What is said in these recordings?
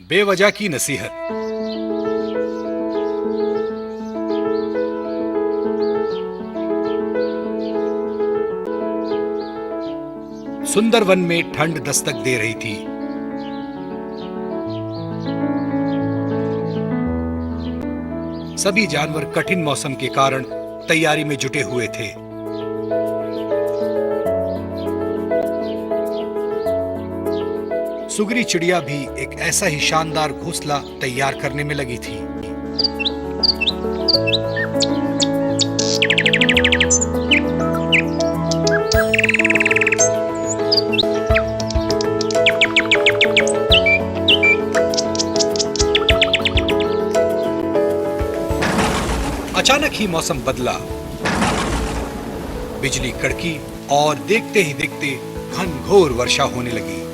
बेवजह की नसीहत। सुंदर वन में ठंड दस्तक दे रही थी। सभी जानवर कठिन मौसम के कारण तैयारी में जुटे हुए थे। सुगरी चिड़िया भी एक ऐसा ही शानदार घोंसला तैयार करने में लगी थी। अचानक ही मौसम बदला, बिजली कड़की और देखते ही देखते घनघोर वर्षा होने लगी।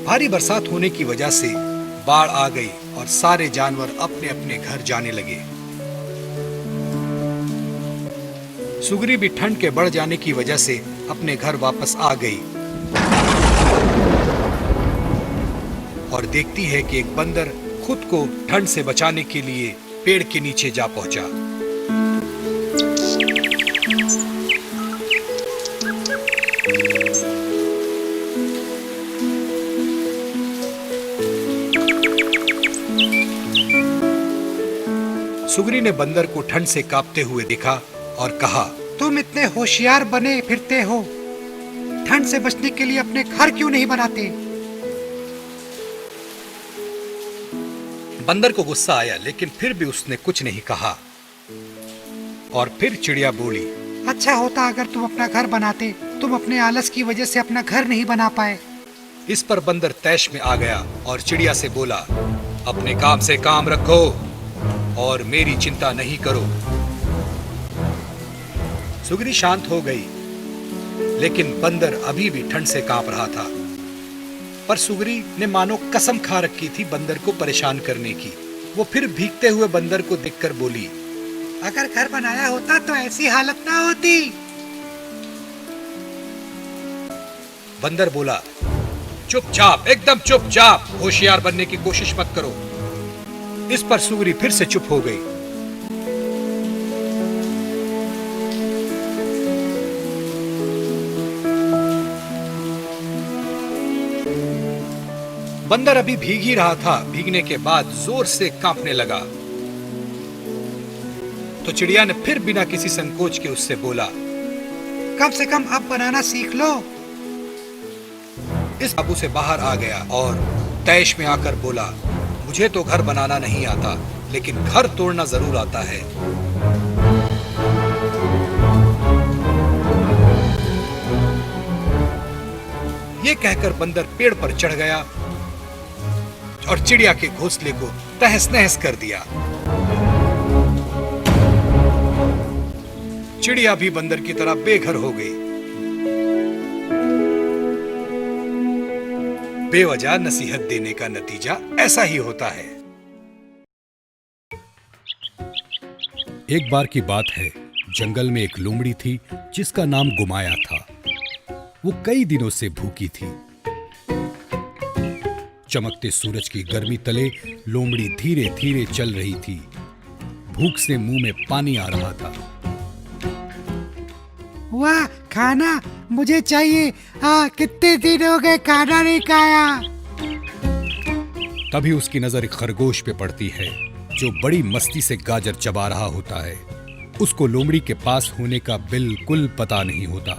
भारी बरसात होने की वजह से बाढ़ आ गई और सारे जानवर अपने अपने घर जाने लगे। सुगरी भी ठंड के बढ़ जाने की वजह से अपने घर वापस आ गई और देखती है कि एक बंदर खुद को ठंड से बचाने के लिए पेड़ के नीचे जा पहुंचा। सुगरी ने बंदर को ठंड से कांपते हुए देखा और कहा, तुम इतने होशियार बने फिरते हो, ठंड से बचने के लिए अपने घर क्यों नहीं बनाते? बंदर को गुस्सा आया, लेकिन फिर भी उसने कुछ नहीं कहा। और फिर चिड़िया बोली, अच्छा होता अगर तुम अपना घर बनाते, तुम अपने आलस की वजह से अपना घर नहीं बना पाए। इस पर बंदर तैश में आ गया और चिड़िया से बोला, अपने काम से काम रखो और मेरी चिंता नहीं करो। सुगरी शांत हो गई, लेकिन बंदर अभी भी ठंड से कांप रहा था। पर सुगरी ने मानो कसम खा रखी थी बंदर को परेशान करने की। वो फिर भीगते हुए बंदर को देखकर बोली, अगर घर बनाया होता तो ऐसी हालत ना होती। बंदर बोला, चुपचाप, एकदम चुपचाप, होशियार बनने की कोशिश मत करो। इस पर सुगरी फिर से चुप हो गई। बंदर अभी भीग ही रहा था। भीगने के बाद जोर से कांपने लगा। तो चिड़िया ने फिर बिना किसी संकोच के उससे बोला, कम से कम अब बनाना सीख लो। इस काबू से बाहर आ गया और तैश में आकर बोला, मुझे तो घर बनाना नहीं आता, लेकिन घर तोड़ना जरूर आता है। ये कहकर बंदर पेड़ पर चढ़ गया और चिड़िया के घोंसले को तहस नहस कर दिया। चिड़िया भी बंदर की तरह बेघर हो गई। बेवजह नसीहत देने का नतीजा ऐसा ही होता है। एक बार की बात है, जंगल में एक लोमड़ी थी जिसका नाम गुमाया था। वो कई दिनों से भूखी थी। चमकते सूरज की गर्मी तले लोमड़ी धीरे धीरे चल रही थी। भूख से मुंह में पानी आ रहा था। वाह, खाना मुझे चाहिए। कितने दिन हो गए खाना नहीं खाया। तभी उसकी नजर एक खरगोश पे पड़ती है जो बड़ी मस्ती से गाजर चबा रहा होता है। उसको लोमड़ी के पास होने का बिल्कुल पता नहीं होता।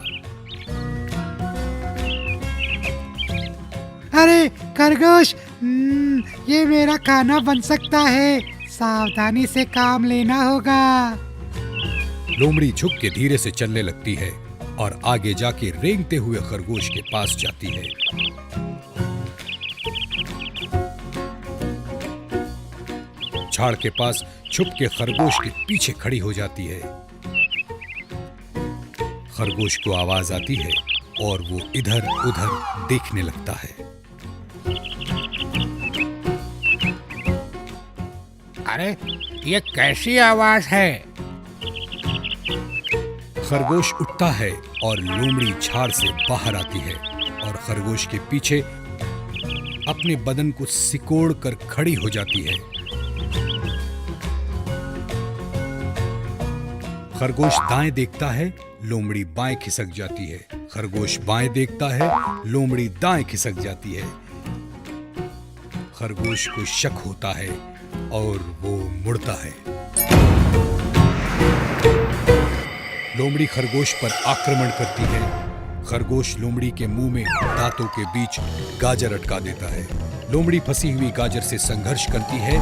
अरे खरगोश, ये मेरा खाना बन सकता है, सावधानी से काम लेना होगा। लोमड़ी झुक के धीरे से चलने लगती है और आगे जाके रेंगते हुए खरगोश के पास जाती है। झाड़ के पास छुप के खरगोश के पीछे खड़ी हो जाती है। खरगोश को आवाज आती है और वो इधर उधर देखने लगता है। अरे ये कैसी आवाज है? खरगोश उठता है और लोमड़ी झाड़ से बाहर आती है और खरगोश के पीछे अपने बदन को सिकोड़ कर खड़ी हो जाती है। खरगोश दाएं देखता है, लोमड़ी बाएं खिसक जाती है। खरगोश बाएं देखता है, लोमड़ी दाएं खिसक जाती है। खरगोश को शक होता है और वो मुड़ता है। लोमड़ी खरगोश पर आक्रमण करती है। खरगोश लोमड़ी के मुंह में दांतों के बीच गाजर अटका देता है। लोमड़ी फंसी हुई गाजर से संघर्ष करती है।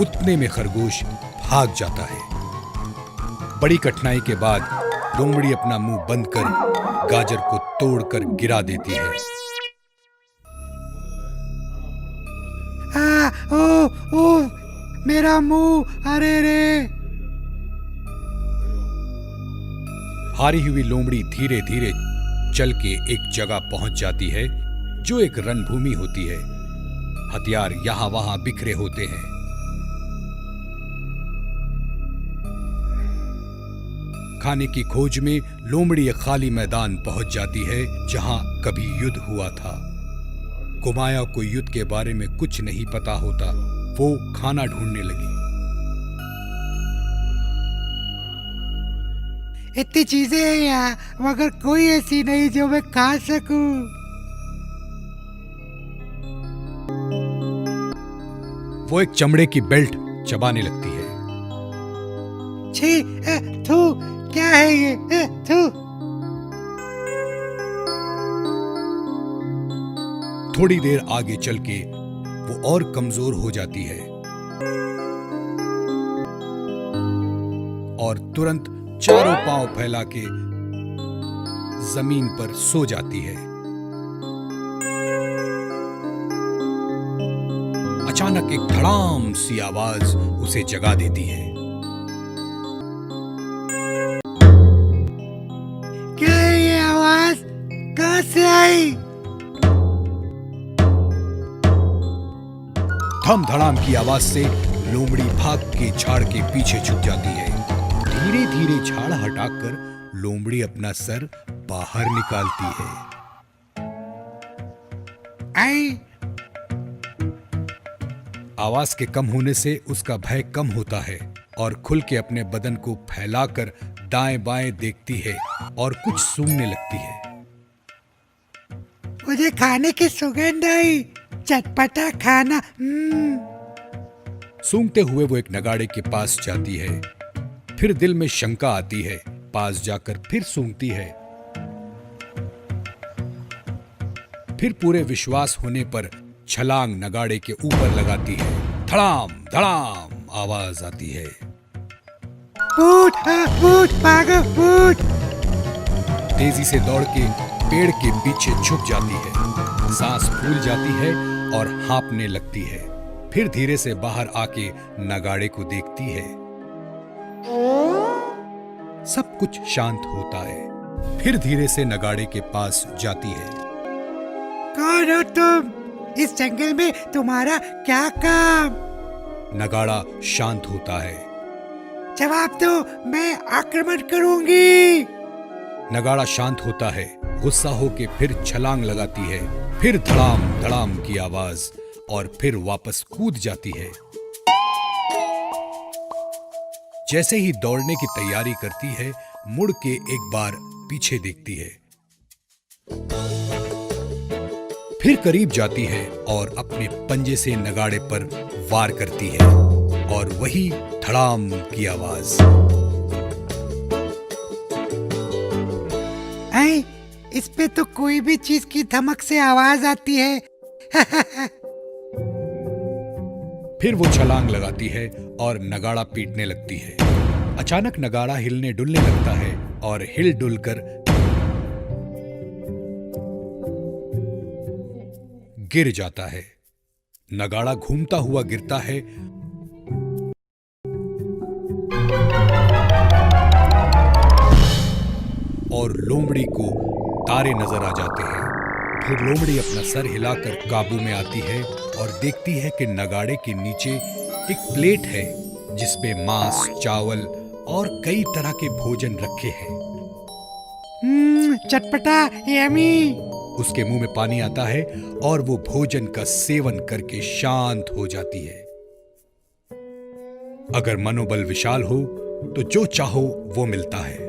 उतने में खरगोश भाग जाता है। बड़ी कठिनाई के बाद लोमड़ी अपना मुंह बंद कर गाजर को तोड़कर गिरा देती है। ओ मेरा मुंह, अरे रे। हारी हुई लोमड़ी धीरे धीरे चल के एक जगह पहुंच जाती है जो एक रणभूमि होती है। हथियार यहां वहां बिखरे होते हैं। खाने की खोज में लोमड़ी एक खाली मैदान पहुंच जाती है जहां कभी युद्ध हुआ था। कुमाया को युद्ध के बारे में कुछ नहीं पता होता। वो खाना ढूंढने लगी। इतनी चीजें हैं यहाँ, मगर कोई ऐसी नहीं जो मैं खा सकूं। वो एक चमड़े की बेल्ट चबाने लगती है। छी, थू, क्या है ये? थू। थोड़ी देर आगे चल के वो और कमजोर हो जाती है और तुरंत चारों पांव फैला के जमीन पर सो जाती है। अचानक एक धड़ाम सी आवाज उसे जगा देती है। क्या है ये आवाज? कहां से आई? धम धड़ाम की आवाज से लोमड़ी भाग के झाड़ के पीछे छुप जाती है। धीरे धीरे झाड़ हटाकर लोमड़ी अपना सर बाहर निकालती है। आई। आवाज के कम होने से उसका भय कम होता है और खुल के अपने बदन को फैलाकर दाएं बाएं देखती है और कुछ सूंघने लगती है। मुझे खाने की सुगंध आई, चटपटा खाना। सूंघते हुए वो एक नगाड़े के पास जाती है। फिर दिल में शंका आती है। पास जाकर फिर सूंघती है। फिर पूरे विश्वास होने पर छलांग नगाड़े के ऊपर लगाती है। धड़ाम धड़ाम आवाज आती है। भूत, भागो, भूत। तेजी से दौड़ के पेड़ के पीछे छुप जाती है। सांस फूल जाती है और हाँफने लगती है। फिर धीरे से बाहर आके नगाड़े को देखती है। सब कुछ शांत होता है। फिर धीरे से नगाड़े के पास जाती है। कौन हो तुम? इस जंगल में तुम्हारा क्या काम? नगाड़ा शांत होता है। जवाब दो, मैं आक्रमण करूंगी। नगाड़ा शांत होता है। गुस्सा होके फिर छलांग लगाती है। फिर धड़ाम धड़ाम की आवाज और फिर वापस कूद जाती है। जैसे ही दौड़ने की तैयारी करती है, मुड़ के एक बार पीछे देखती है। फिर करीब जाती है और अपने पंजे से नगाड़े पर वार करती है और वही धड़ाम की आवाज। आई, इस पे तो कोई भी चीज की धमक से आवाज आती है। फिर वो छलांग लगाती है और नगाड़ा पीटने लगती है। अचानक नगाड़ा हिलने डुलने लगता है और हिल डुल कर गिर जाता है। नगाड़ा घूमता हुआ गिरता है और लोमड़ी को तारे नजर आ जाते हैं। फिर लोमड़ी अपना सर हिलाकर काबू में आती है और देखती है कि नगाड़े के नीचे एक प्लेट है जिसमें मांस, चावल और कई तरह के भोजन रखे हैं। चटपटा, यमी। उसके मुंह में पानी आता है और वो भोजन का सेवन करके शांत हो जाती है। अगर मनोबल विशाल हो तो जो चाहो वो मिलता है।